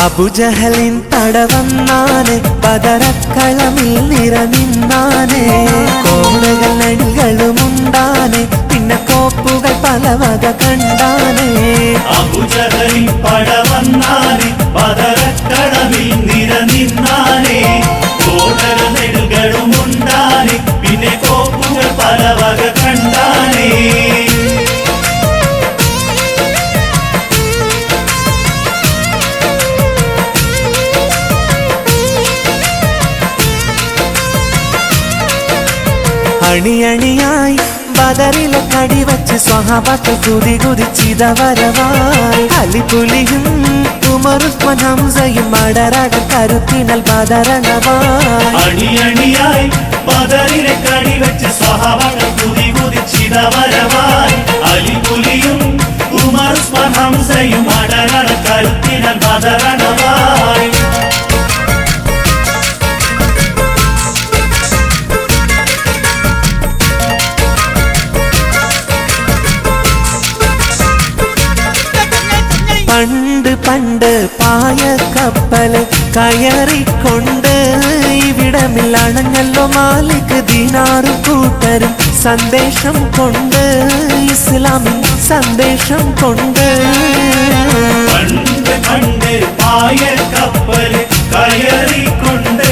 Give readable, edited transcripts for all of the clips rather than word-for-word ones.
അബുജഹലിൻ തടവന്നാനെ ബദറക്കളമിൽ നിറനിന്നാനെ കോണകൾ അണികളുമുണ്ടാനെ പിന്നെ കോപ്പുകൾ പലവക കണ്ടാനെ അബുജഹലിൻ പടവന്നാനെ ബദറക്കളമിൽ നിറനിന്നാനെ കോണകൾ അണികളുമുണ്ടാനെ പിന്നെ കോപ്പുകൾ പലവക കണ്ടാനെ അണിയണിയായി ബദറിലെ കടിവച്ച് സ്വഹാബത്ത് കുതി കുതിച്ചിതവരവായി അലിപുലിയും ഉമറുസ്മാൻ ഹംസയും അടരട കരുത്തിനൽ ബദരണവായി അണിയണിയായി ബദറിലെ കടിവച്ച് സ്വഹാബത്ത് കുതി കുതിച്ചിതവരവായി അലിപുലിയും ഉമറുസ്മാൻ ഹംസയും അടരട കരുത്തിനൽ ബദരണവായി പണ്ട് പണ്ട് പായ കപ്പല് കയറിക്കൊണ്ട് ഇവിടമിൽ അണഞ്ഞല്ലോ മാലിക് ദീനാറ് കൂട്ടരും സന്ദേശം കൊണ്ട് ഇസ്ലാമിൻ സന്ദേശം കൊണ്ട് പണ്ട് പണ്ട് പായ കപ്പല് കയറിക്കൊണ്ട്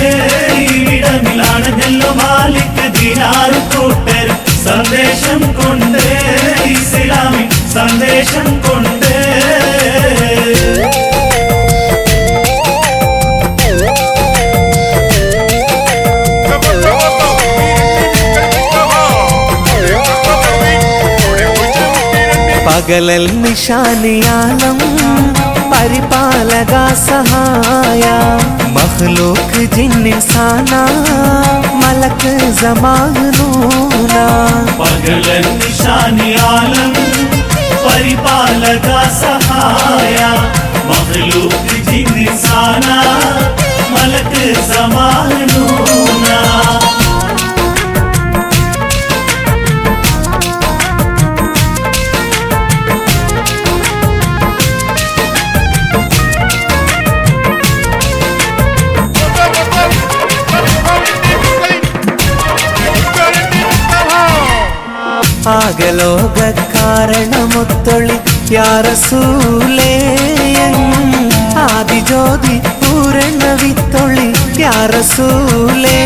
ഇവിടമിൽ അണഞ്ഞല്ലോ മാലിക് ദീനാറ് കൂട്ടരും സന്ദേശം കൊണ്ട് ഇസ്ലാമിൻ സന്ദേശം കൊണ്ട് പകലൽ നിശാനിയാലം പരിപാലക സഹായ മഖ്ലൂഖ് ജിന്നിൻസാന മലക്ക് സമാനൂന പകലൽ നിശാനിയാലം പരിപാലക സഹായ മഖ്ലൂഖ് ജിന്നിൻസാന മലക്ക് സമാനൂന ആകലോക കാരണമൊത്തൊളി യാ റസൂലേ ആദിജ്യോതി പൂരണ വിത്തൊളി യാ റസൂലേ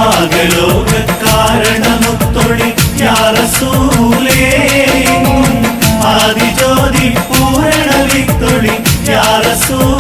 ആകലോക കാരണമൊത്തൊളി യാ റസൂലേ ആദിജ്യോതി പൂരണ വിത്തൊളി യാ റസൂലേ